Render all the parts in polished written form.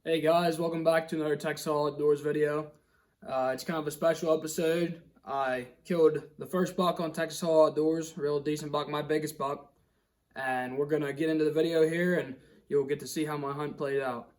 Hey guys, welcome back to another Texas Outdoors video. It's kind of a special episode. I killed the first buck on Texas Outdoors, real decent buck, my biggest buck. And we're going to get into the video here and you'll get to see how my hunt played out.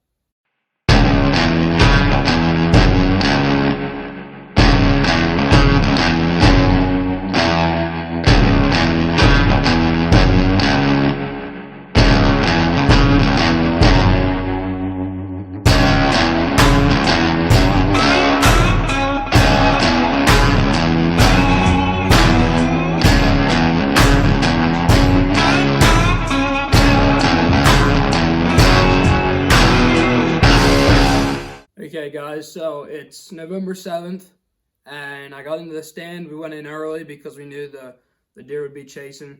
Okay guys, so it's November 7th and I got into the stand. We went in early because we knew the deer would be chasing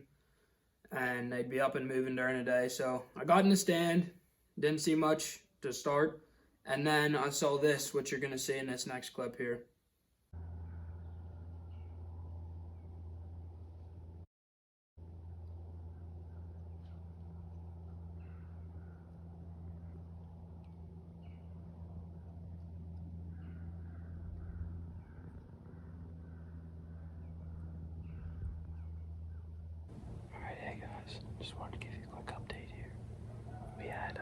and they'd be up and moving during the day. So I got in the stand, didn't see much to start, and then I saw this, which you're going to see in this next clip here. Just wanted to give you a quick update here. We had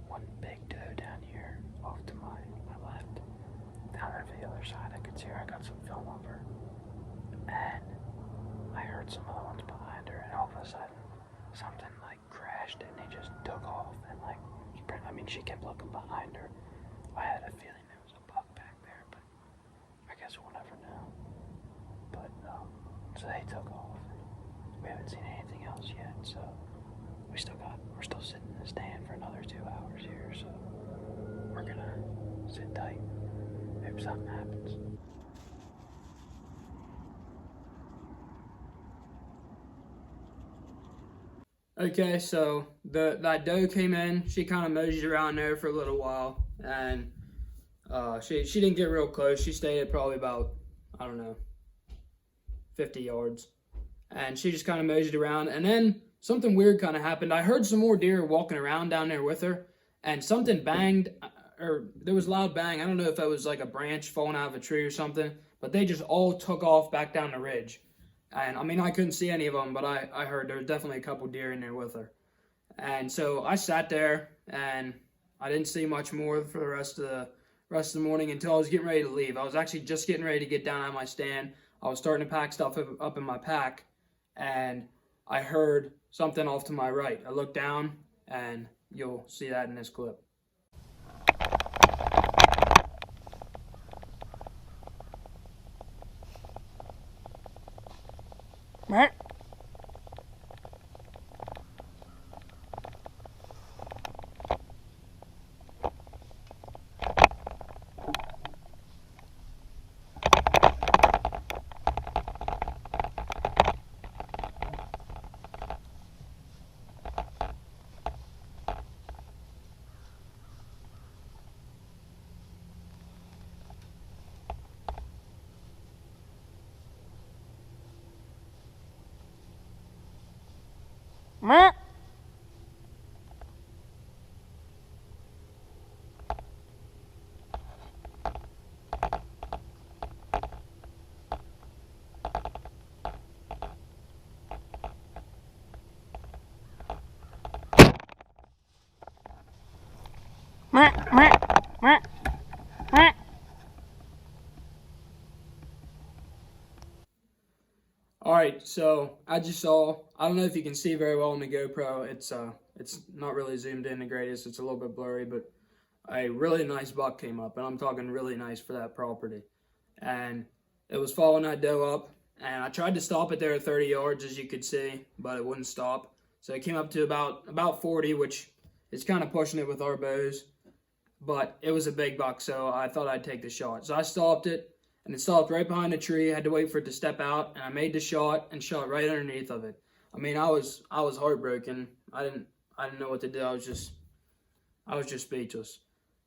one big doe down here off to my left. Down over the other side, I could see her. I got some film of her. And I heard some other ones behind her, and all of a sudden, something like crashed and he just took off. And she kept looking behind her. I had a feeling there was a buck back there, but I guess we'll never know. But, so they took off. We haven't seen anything else yet, so we're still sitting in the stand for another 2 hours here, so we're gonna sit tight. Hope something happens. Okay, so that doe came in. She kind of moseyed around there for a little while, and she didn't get real close. She stayed at probably about, I don't know, 50 yards. And she just kind of moseyed around, and then something weird kind of happened. I heard some more deer walking around down there with her, and something banged, or there was a loud bang. I don't know if it was like a branch falling out of a tree or something, but they just all took off back down the ridge. And I couldn't see any of them, but I heard there was definitely a couple deer in there with her. And so I sat there, and I didn't see much more for the rest of the morning until I was getting ready to leave. I was actually just getting ready to get down out of my stand. I was starting to pack stuff up in my pack, and I heard something off to my right. I looked down, and you'll see that in this clip. Right. Meh. Meh, meh, meh, meh. Alright, so as you saw, I don't know if you can see very well on the GoPro. It's not really zoomed in the greatest. It's a little bit blurry, but a really nice buck came up, and I'm talking really nice for that property. And it was following that doe up, and I tried to stop it there at 30 yards, as you could see, but it wouldn't stop. So it came up to about 40, which is kind of pushing it with our bows. But it was a big buck, so I thought I'd take the shot. So I stopped it, and it stopped right behind a tree. I had to wait for it to step out, and I made the shot and shot right underneath of it. I was heartbroken. I didn't know what to do. I was just speechless.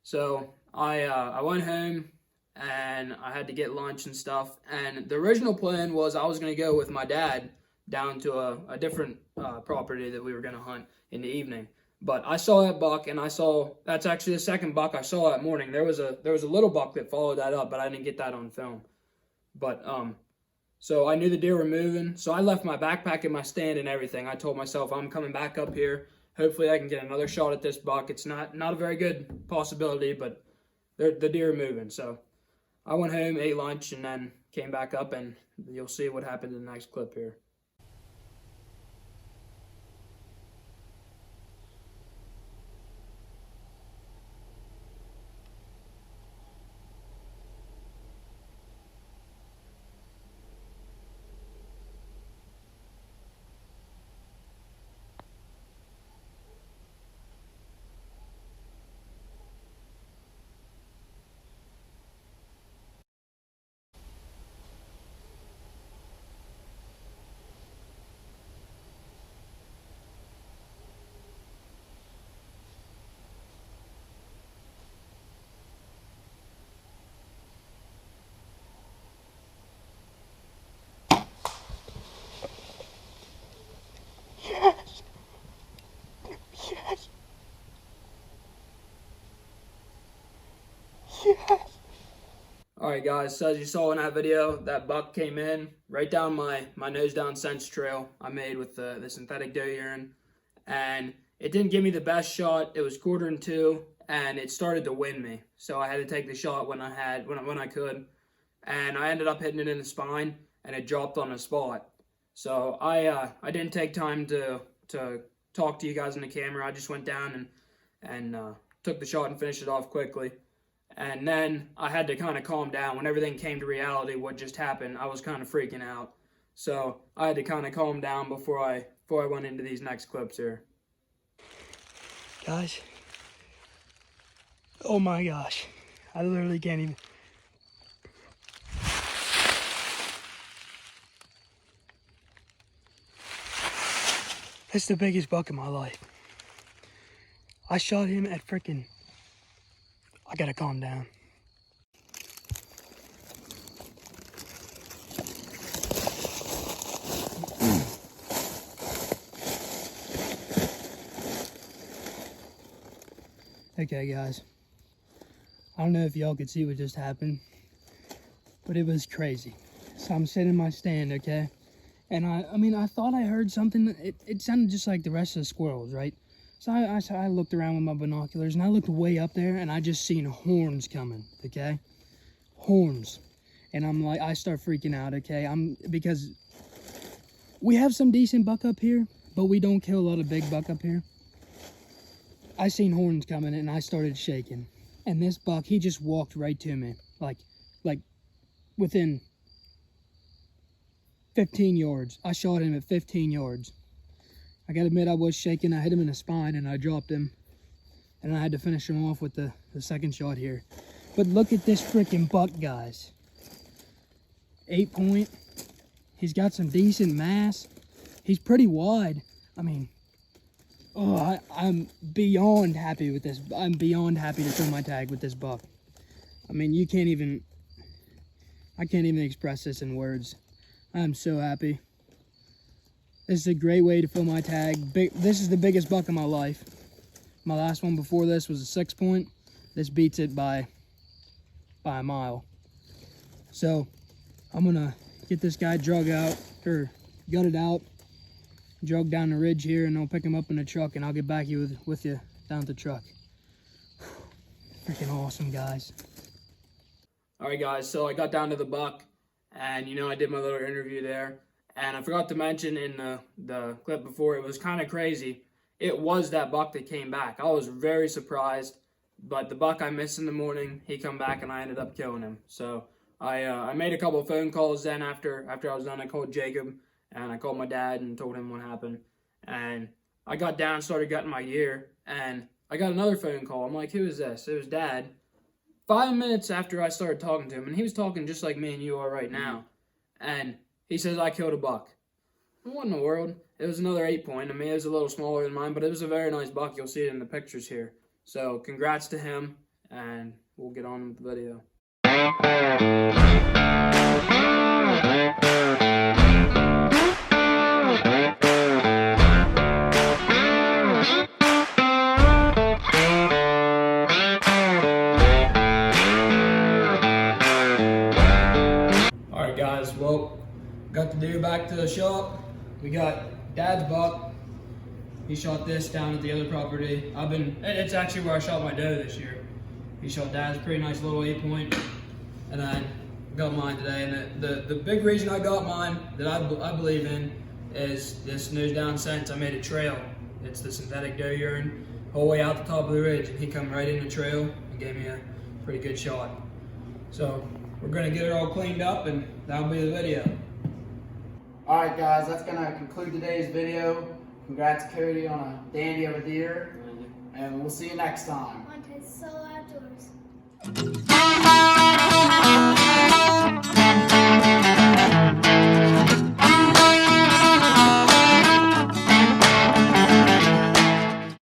So I went home, and I had to get lunch and stuff. And the original plan was I was going to go with my dad down to a different property that we were going to hunt in the evening. But I saw that buck, and that's actually the second buck I saw that morning. There was a little buck that followed that up, but I didn't get that on film. But so I knew the deer were moving, so I left my backpack in my stand and everything. I told myself I'm coming back up here. Hopefully I can get another shot at this buck. It's not a very good possibility, but the deer are moving. So I went home, ate lunch, and then came back up, and you'll see what happened in the next clip here. Yes. Yes. Yes. Alright guys, so as you saw in that video, that buck came in right down my nose down scent trail I made with the synthetic doe urine, and it didn't give me the best shot. It was 1/4-2, and it started to wind me, so I had to take the shot when I could, and I ended up hitting it in the spine, and it dropped on the spot. So I didn't take time to talk to you guys on the camera. I just went down and took the shot and finished it off quickly. And then I had to kind of calm down. When everything came to reality, what just happened, I was kind of freaking out. So I had to kind of calm down before I went into these next clips here. Guys, oh my gosh, I literally can't even. That's the biggest buck in my life. I shot him at freaking. I gotta calm down. Okay, guys. I don't know if y'all could see what just happened, but it was crazy. So I'm sitting in my stand, okay? And I mean, I thought I heard something. It sounded just like the rest of the squirrels, right? So I looked around with my binoculars, and I looked way up there, and I just seen horns coming, okay? Horns. And I'm like, I start freaking out, okay? Because we have some decent buck up here, but we don't kill a lot of big buck up here. I seen horns coming, and I started shaking. And this buck, he just walked right to me, like within 15 yards. I shot him at 15 yards. I gotta admit, I was shaking. I hit him in the spine, and I dropped him. And I had to finish him off with the second shot here. But look at this freaking buck, guys. 8-point. He's got some decent mass. He's pretty wide. I mean, oh, I'm beyond happy with this. I'm beyond happy to throw my tag with this buck. I mean, I can't even express this in words. I'm so happy. This is a great way to fill my tag. This is the biggest buck of my life. My last one before this was a 6-point. This beats it by a mile. So I'm gonna get this guy gutted out, drug down the ridge here, and I'll pick him up in the truck, and I'll get back with you down at the truck. Freaking awesome, guys. All right, guys, so I got down to the buck, and I did my little interview there, and I forgot to mention in the clip before, it was kind of crazy. It was that buck that came back. I was very surprised, but the buck I missed in the morning, he come back, and I ended up killing him. So I made a couple of phone calls then after I was done. I called Jacob, and I called my dad and told him what happened. And I got down, started gutting my gear, and I got another phone call. I'm like, who is this? It was Dad. 5 minutes after I started talking to him, and he was talking just like me and you are right now. And he says, I killed a buck. What in the world? It was another 8-point. I mean, it was a little smaller than mine, but it was a very nice buck. You'll see it in the pictures here. So congrats to him, and we'll get on with the video. got the deer back to the shop. We got Dad's buck. He shot this down at the other property. It's actually where I shot my doe this year. He shot Dad's pretty nice little 8-point, and then got mine today. And the big reason I got mine that I believe in is this nose down sense. I made a trail. It's the synthetic doe urine, whole way out the top of the ridge, and he come right in the trail and gave me a pretty good shot. So we're gonna get it all cleaned up, and that'll be the video. Alright guys, that's going to conclude today's video. Congrats Cody on a dandy of a deer. And we'll see you next time. Montez Solo Outdoors.